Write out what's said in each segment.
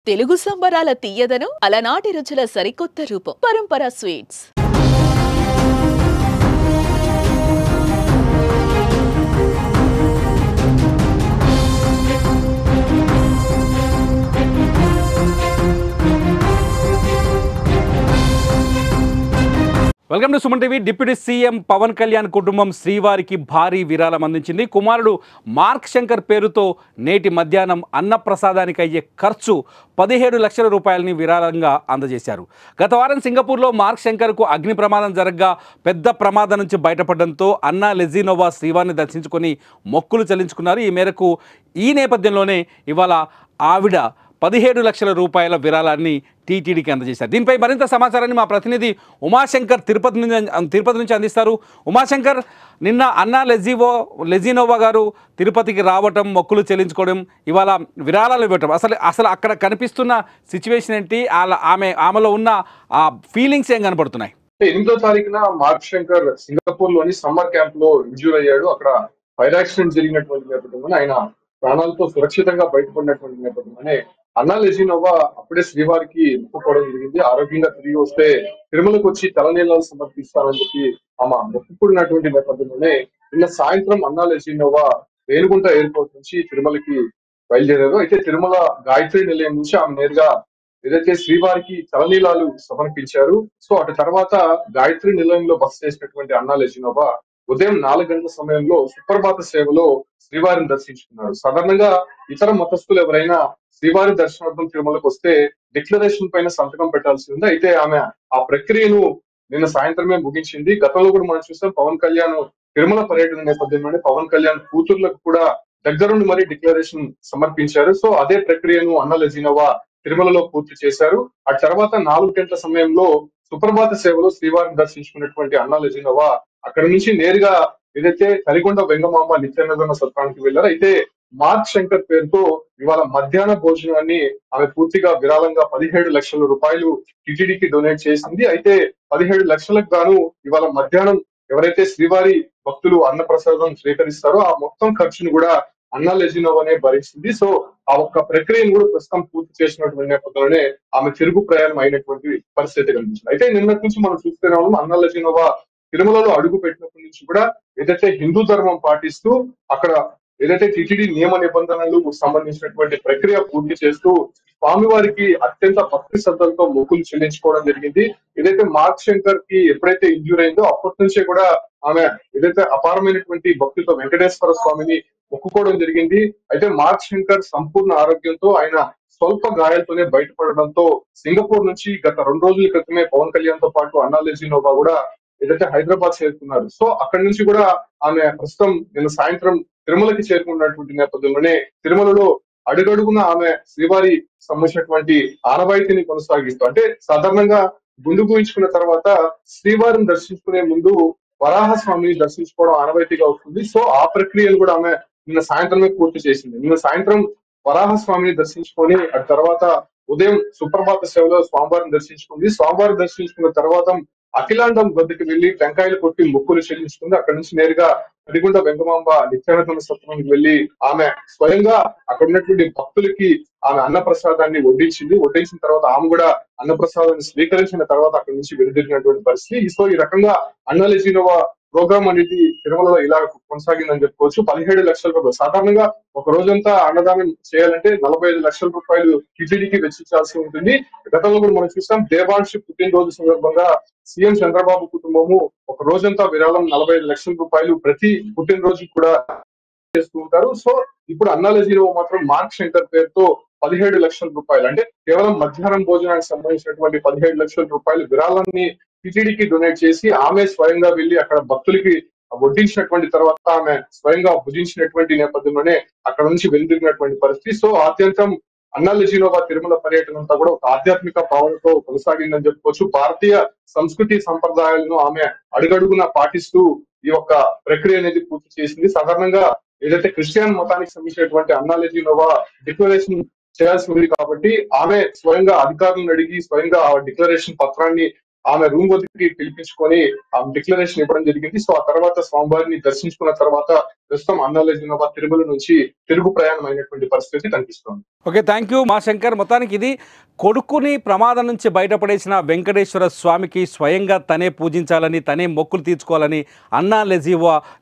తెలుగు సంబరాల తీయదనం అలనాటి రుచుల సరికొత్త రూపం పరంపర sweets. Welcome to Suman TV. Deputy CM Pawan Kalyan కుటుంబం శ్రీవారికి భారీ విరాళం అందించింది. కుమారుడు మార్క్ శంకర్ పేరుతో నేటి మధ్యాహ్నం అన్నప్రసాదానికి అయ్యే ఖర్చు 17 లక్షల రూపాయలని విరాళంగా అందజేశారు. గత వారం సింగపూర్లో మార్క్ శంకర్కు అగ్ని ప్రమాదం జరగ్గా పెద్ద ప్రమాదం నుంచి బయటపడడంతో అన్నా లెజినోవా శ్రీవారిని దర్శించుకొని మొక్కులు చెల్లించుకున్నారు. ఈ మేరకు ఈ నేపథ్యంలోనే ఇవాళ ఆవిడ 17 లక్షల రూపాయల విరాళాన్ని టీటీడీకి అందజేశారు. దీనిపై మరింత సమాచారాన్ని మా ప్రతినిధి ఉమాశంకర్ తిరుపతి నుంచి అందిస్తారు. ఉమాశంకర్, నిన్న అన్నా లెజినోవా గారు తిరుపతికి రావటం, మొక్కులు చెల్లించుకోవడం, ఇవాళ విరాళాలు ఇవ్వటం, అసలు అక్కడ కనిపిస్తున్న సిచ్యువేషన్ ఏంటి? ఆమెలో ఉన్న ఆ ఫీలింగ్స్ ఏం కనపడుతున్నాయి? 8వ తారీఖున మార్క్ శంకర్ సింగపూర్ లోని సమ్మర్ క్యాంప్ లో ఇంజ్యూర్ అయ్యాడు. అక్కడ ఫైర్ యాక్సిడెంట్ జరిగినటువంటి నేపథ్యంలోనే ఆయన ప్రాణాలతో సురక్షితంగా బయటపడినటువంటి నేపథ్యంలోనే అన్నా లెజినోవా అప్పుడే శ్రీవారికి మొక్కుకోవడం జరిగింది. ఆరోగ్యంగా తిరిగి వస్తే తిరుమలకు వచ్చి తలనీలాలు సమర్పిస్తారని చెప్పి ఆమె మొక్కుకున్నటువంటి నేపథ్యంలోనే నిన్న సాయంత్రం అన్నా లెజినోవా రేణిగుంట ఎయిర్పోర్ట్ నుంచి తిరుమలకి బయలుదేరారు. అయితే తిరుమల గాయత్రి నిలయం నుంచి ఆమె నేరుగా ఏదైతే శ్రీవారికి తలనీలాలు సమర్పించారు. సో అటు తర్వాత గాయత్రి నిలయంలో బస చేసినటువంటి అన్నా లెజినోవా ఉదయం 4 గంటల సమయంలో సుప్రభాత సేవలో శ్రీవారిని దర్శించుకున్నారు. సాధారణంగా ఇతర మతస్థులు ఎవరైనా శ్రీవారి దర్శనార్థం తిరుమలకు వస్తే డిక్లరేషన్ పైన సంతకం పెట్టాల్సి ఉంది. అయితే ఆమె ఆ ప్రక్రియను నిన్న సాయంత్రమే ముగించింది. గతంలో కూడా మనం చూసాం, పవన్ కళ్యాణ్ తిరుమల పర్యటన నేపథ్యంలోనే పవన్ కళ్యాణ్ కూతుర్లకు కూడా దగ్గరుండి మరీ డిక్లరేషన్ సమర్పించారు. సో అదే ప్రక్రియను అన్నా లెజినోవా తిరుమలలో పూర్తి చేశారు. ఆ తర్వాత 4 గంటల సమయంలో సుప్రభాత సేవలో శ్రీవారిని దర్శించుకున్నటువంటి అన్నా లెజినోవా అక్కడి నుంచి నేరుగా ఏదైతే కలిగొండ వెంగమాంబ నిత్యాన్నదాన సత్రానికి వెళ్లారు. అయితే మార్క్ శంకర్ పేరుతో ఇవాళ మధ్యాహ్న భోజనాన్ని ఆమె పూర్తిగా విరాళంగా 17 లక్షల రూపాయలు టిటిడికి డొనేట్ చేసింది. అయితే 17 లక్షలకు గాను ఇవాళ మధ్యాహ్నం ఎవరైతే శ్రీవారి భక్తులు అన్నప్రసాదం స్వీకరిస్తారో ఆ మొత్తం ఖర్చును కూడా అన్నా లెజినోవానే భరిస్తుంది. సో ఆ ఒక్క ప్రక్రియను కూడా ప్రస్తుతం పూర్తి చేసినటువంటి నేపథ్యంలోనే ఆమె తిరుగు ప్రయాణం అయినటువంటి పరిస్థితి కనిపించింది. అయితే నిన్నటి నుంచి మనం చూస్తూనే ఉన్నాం, అన్నా లెజినోవా తిరుమలలో అడుగు పెట్టినప్పటి నుంచి కూడా ఏదైతే హిందూ ధర్మం పాటిస్తూ అక్కడ ఏదైతే టిటిడి నియమ నిబంధనలకు సంబంధించినటువంటి ప్రక్రియ పూర్తి చేస్తూ స్వామివారికి అత్యంత భక్తి శ్రద్ధలతో మొక్కులు చెల్లించుకోవడం జరిగింది. ఏదైతే మార్క్ శంకర్ కి ఎప్పుడైతే ఇంజ్యూర్ అయిందో అప్పటి నుంచే కూడా ఆమె ఏదైతే అపారమైనటువంటి భక్తితో వెంకటేశ్వర స్వామిని మొక్కుకోవడం జరిగింది. అయితే మార్క్ శంకర్ సంపూర్ణ ఆరోగ్యంతో ఆయన స్వల్ప గాయాలతోనే బయటపడడంతో సింగపూర్ నుంచి గత 2 రోజుల క్రితమే పవన్ కళ్యాణ్ తో పాటు అన్నా లెజినోవా కూడా ఏదైతే హైదరాబాద్ చేరుకున్నారు. సో అక్కడి నుంచి కూడా ఆమె ప్రస్తుతం నిన్న సాయంత్రం తిరుమలకి చేరుకున్నటువంటి నేపథ్యంలోనే తిరుమలలో అడుగడుగున ఆమె శ్రీవారి సంబంధించినటువంటి ఆనవాయితీని కొనసాగిస్తూ, అంటే సాధారణంగా గుండు గూయించుకున్న తర్వాత శ్రీవారిని దర్శించుకునే ముందు వరాహ స్వామిని దర్శించుకోవడం ఆనవాయితీగా వస్తుంది. సో ఆ ప్రక్రియను కూడా ఆమె నిన్న సాయంత్రమే పూర్తి చేసింది. నిన్న సాయంత్రం వరాహ స్వామిని దర్శించుకొని ఆ తర్వాత ఉదయం సుప్రభాత సేవలో స్వామివారిని దర్శించుకుంది. స్వామివారిని దర్శించుకున్న తర్వాత అఖిలాండం వద్దకు వెళ్లి టెంకాయలు కొట్టి మొక్కులు చెల్లించుకుంది. అక్కడి నుంచి నేరుగా కలిగొండ వెంగమాంబ నిత్యాన్నదాన సత్రానికి వెళ్లి ఆమె స్వయంగా అక్కడ ఉన్నటువంటి భక్తులకి ఆమె అన్నప్రసాదాన్ని వడ్డించిన తర్వాత ఆమె కూడా అన్నప్రసాదాన్ని స్వీకరించిన తర్వాత అక్కడి నుంచి వెనుదిరిగినటువంటి పరిస్థితి. సో ఈ రకంగా అన్నా లెజినోవా ప్రోగ్రామ్ అనేది తిరుమలలో ఇలా కొనసాగిందని చెప్పుకోవచ్చు. 17 లక్షల రూపాయలు సాధారణంగా ఒక రోజంతా అన్నదానం చేయాలంటే 45 లక్షల రూపాయలు టిటిడికి వెచ్చించాల్సి ఉంటుంది. గతంలో కూడా మనం చూస్తాం, దేవాంశ్ పుట్టినరోజు సందర్భంగా సీఎం చంద్రబాబు కుటుంబము ఒక రోజంతా విరాళం 45 లక్షల రూపాయలు ప్రతి పుట్టినరోజు కూడా చేస్తూ ఉంటారు. సో ఇప్పుడు అన్నా లెజినోవా మాత్రం మార్క్ శంకర్ పేరుతో 17 లక్షల రూపాయలు, అంటే కేవలం మధ్యాహ్నం భోజనానికి సంబంధించినటువంటి 17 లక్షల రూపాయలు విరాళాన్ని టిటిడికి డొనేట్ చేసి ఆమె స్వయంగా వెళ్లి అక్కడ భక్తులకి వడ్డించినటువంటి తర్వాత ఆమె స్వయంగా భుజించినటువంటి నేపథ్యంలోనే అక్కడ నుంచి వెనుదిరిగినటువంటి పరిస్థితి. సో ఆద్యంతం అన్నా లెజినోవా తిరుమల పర్యటన అంతా కూడా ఒక ఆధ్యాత్మిక భావనతో కొనసాగిందని చెప్పుకోవచ్చు. భారతీయ సంస్కృతి సంప్రదాయాలను ఆమె అడుగడుగున పాటిస్తూ ఈ యొక్క ప్రక్రియ అనేది పూర్తి చేసింది. సాధారణంగా ఏదైతే క్రిస్టియన్ మతానికి సంబంధించినటువంటి అన్నా లెజినోవా డిక్లరేషన్ చేయాల్సి ఉంది కాబట్టి ఆమె స్వయంగా అధికారులను అడిగి స్వయంగా ఆ డిక్లరేషన్ పత్రాన్ని ఆమె రూమ్ వద్దకి పిలిపించుకొని డిక్లరేషన్ ఇవ్వడం జరిగింది. సో ఆ తర్వాత స్వామివారిని దర్శించుకున్న తర్వాత ప్రస్తుతం అన్నా లెజినోవా తిరుమల నుంచి తిరుగు ప్రయాణం అయినటువంటి పరిస్థితి కనిపిస్తోంది. ఓకే, థ్యాంక్ యూ మా శంకర్. మొత్తానికి ఇది కొడుకుని ప్రమాదం నుంచి బయటపడేసిన వెంకటేశ్వర స్వామికి స్వయంగా తనే పూజించాలని, తనే మొక్కులు తీర్చుకోవాలని అన్నా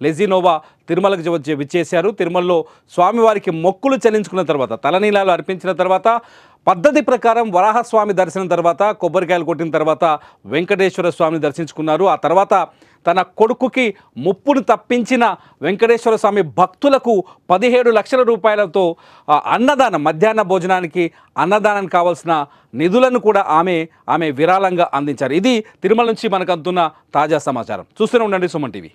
లెజినోవా తిరుమలకు వచ్చి విచ్చేశారు. తిరుమలలో స్వామివారికి మొక్కులు చెల్లించుకున్న తర్వాత, తలనీలాలు అర్పించిన తర్వాత, పద్ధతి ప్రకారం వరాహస్వామి దర్శనం తర్వాత, కొబ్బరికాయలు కొట్టిన తర్వాత వెంకటేశ్వర స్వామిని దర్శించుకున్నారు. ఆ తర్వాత తన కొడుకుకి ముప్పును తప్పించిన వెంకటేశ్వర స్వామి భక్తులకు 17 లక్షల రూపాయలతో అన్నదానం, మధ్యాహ్న భోజనానికి అన్నదానానికి కావాల్సిన నిధులను కూడా ఆమె విరాళంగా అందించారు. ఇది తిరుమల నుంచి మనకు అందుతున్న తాజా సమాచారం. చూస్తూనే ఉండండి సుమన్ టీవీ.